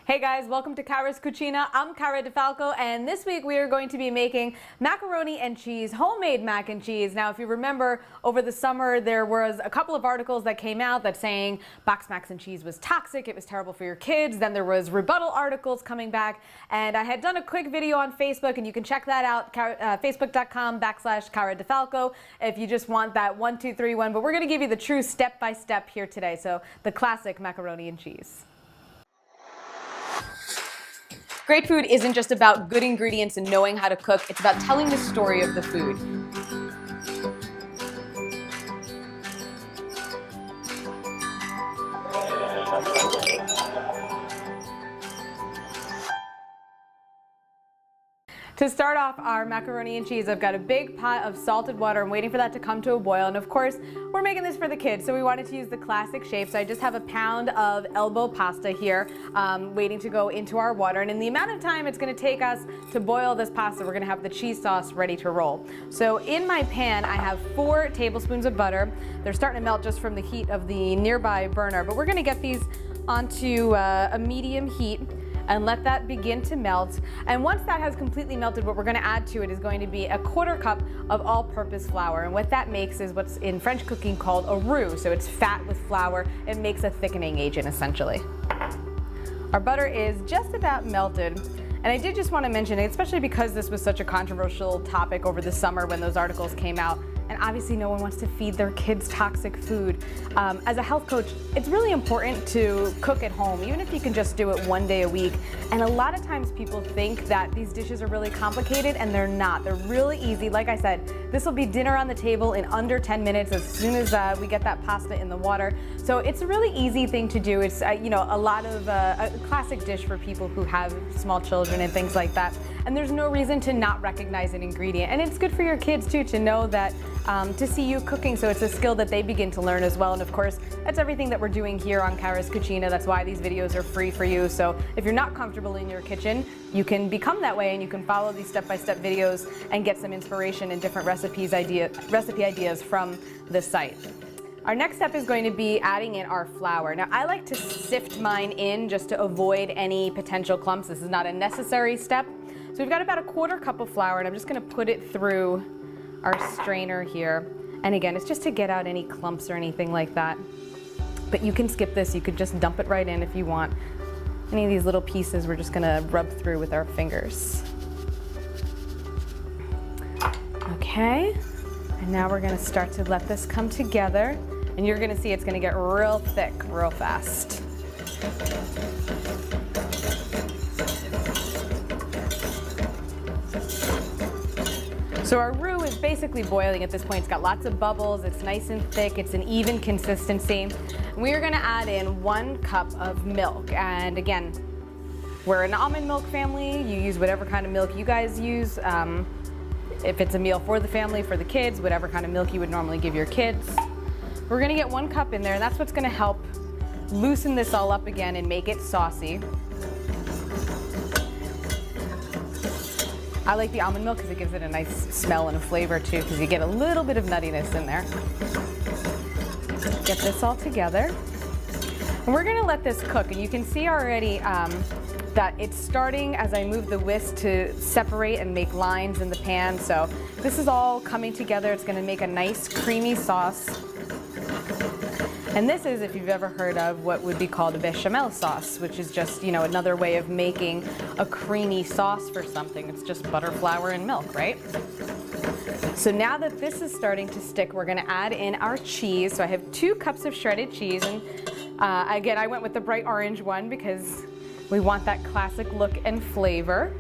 Hey guys, welcome to Cara's Cucina. I'm Cara Di Falco, and this week we are going to be making macaroni and cheese, homemade mac and cheese. Now, if you remember, over the summer there was a couple of articles that came out that saying boxed mac and cheese was toxic, it was terrible for your kids. Then there was rebuttal articles coming back, and I had done a quick video on Facebook, and you can check that out, facebook.com/Cara Di Falco, if you just want that 1, 2, 3, 1. But we're going to give you the true step-by-step here today, so the classic macaroni and cheese. Great food isn't just about good ingredients and knowing how to cook, it's about telling the story of the food. To start off our macaroni and cheese, I've got a big pot of salted water. I'm waiting for that to come to a boil, and of course, we're making this for the kids, so we wanted to use the classic shape. So I just have a pound of elbow pasta here, waiting to go into our water. And in the amount of time it's going to take us to boil this pasta, we're going to have the cheese sauce ready to roll. So in my pan, I have 4 tablespoons of butter. They're starting to melt just from the heat of the nearby burner, but we're going to get these onto a medium heat and let that begin to melt. And once that has completely melted, what we're going to add to it is going to be a 1/4 cup of all-purpose flour. And what that makes is what's in French cooking called a roux. So it's fat with flour. It makes a thickening agent, essentially. Our butter is just about melted. And I did just want to mention, especially because this was such a controversial topic over the summer when those articles came out, and obviously no one wants to feed their kids toxic food. As a health coach, it's really important to cook at home, even if you can just do it 1 day a week. And a lot of times people think that these dishes are really complicated, and they're not. They're really easy. Like I said, this will be dinner on the table in under 10 minutes as soon as we get that pasta in the water. So it's a really easy thing to do. It's a lot of a classic dish for people who have small children and things like that. And there's no reason to not recognize an ingredient. And it's good for your kids too to know that, to see you cooking, so it's a skill that they begin to learn as well. And of course, that's everything that we're doing here on Cara's Cucina. That's why these videos are free for you. So if you're not comfortable in your kitchen, you can become that way, and you can follow these step-by-step videos and get some inspiration and different recipe ideas from the site. Our next step is going to be adding in our flour. Now, I like to sift mine in just to avoid any potential clumps. This is not a necessary step. So we've got about a 1/4 cup of flour, and I'm just going to put it through our strainer here. And again, it's just to get out any clumps or anything like that. But you can skip this. You could just dump it right in if you want. Any of these little pieces we're just going to rub through with our fingers. Okay. And now we're going to start to let this come together. And you're going to see it's going to get real thick real fast. So our roux is basically boiling at this point. It's got lots of bubbles, it's nice and thick, it's an even consistency. We are going to add in 1 cup of milk. And again, we're an almond milk family. You use whatever kind of milk you guys use. If it's a meal for the family, for the kids, whatever kind of milk you would normally give your kids. We're going to get 1 cup in there, and that's what's going to help loosen this all up again and make it saucy. I like the almond milk because it gives it a nice smell and a flavor too, because you get a little bit of nuttiness in there. Get this all together. And we're going to let this cook, and you can see already that it's starting, as I move the whisk, to separate and make lines in the pan. So this is all coming together. It's going to make a nice creamy sauce. And this is, if you've ever heard of what would be called a bechamel sauce, which is just, another way of making a creamy sauce for something. It's just butter, flour, and milk, right? So now that this is starting to stick, we're going to add in our cheese. So I have 2 cups of shredded cheese, and again, I went with the bright orange one because we want that classic look and flavor.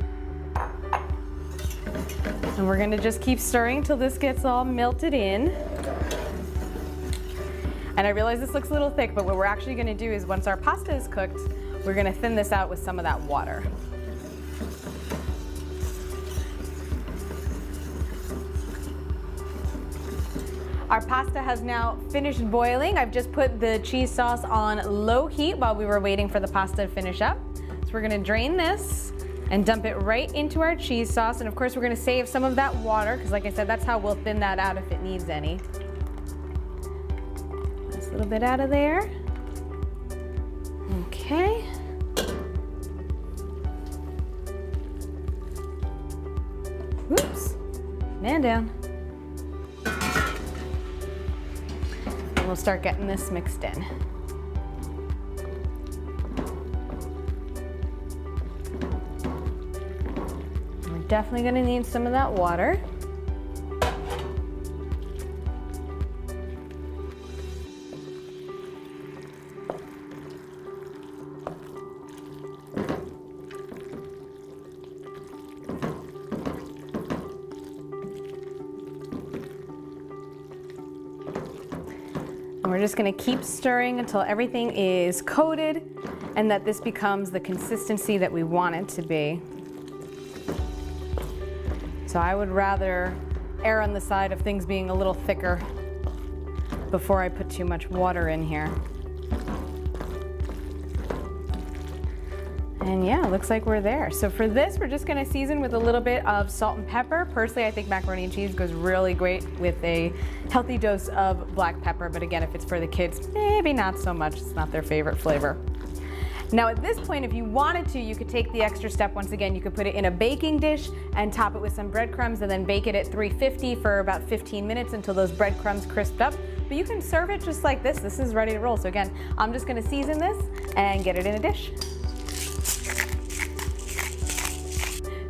And we're going to just keep stirring until this gets all melted in. And I realize this looks a little thick, but what we're actually going to do is once our pasta is cooked, we're going to thin this out with some of that water. Our pasta has now finished boiling. I've just put the cheese sauce on low heat while we were waiting for the pasta to finish up. So we're going to drain this and dump it right into our cheese sauce. And of course, we're going to save some of that water because, like I said, that's how we'll thin that out if it needs any. A little bit out of there. Okay. Oops, man down. And we'll start getting this mixed in. We're definitely gonna need some of that water. And we're just gonna keep stirring until everything is coated and that this becomes the consistency that we want it to be. So I would rather err on the side of things being a little thicker before I put too much water in here. And yeah, looks like we're there. So for this, we're just gonna season with a little bit of salt and pepper. Personally, I think macaroni and cheese goes really great with a healthy dose of black pepper. But again, if it's for the kids, maybe not so much. It's not their favorite flavor. Now at this point, if you wanted to, you could take the extra step once again. You could put it in a baking dish and top it with some breadcrumbs and then bake it at 350 for about 15 minutes until those breadcrumbs crisped up. But you can serve it just like this. This is ready to roll. So again, I'm just gonna season this and get it in a dish.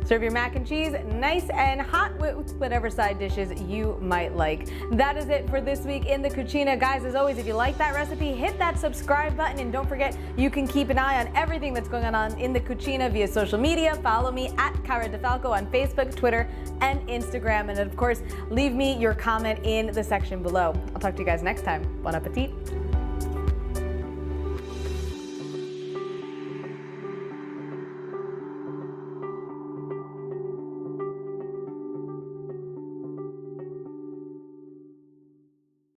Serve your mac and cheese nice and hot with whatever side dishes you might like. That is it for this week in the Cucina. Guys, as always, if you like that recipe, hit that subscribe button and don't forget you can keep an eye on everything that's going on in the Cucina via social media. Follow me at Cara Di Falco on Facebook, Twitter, and Instagram. And of course, leave me your comment in the section below. I'll talk to you guys next time. Bon appetit.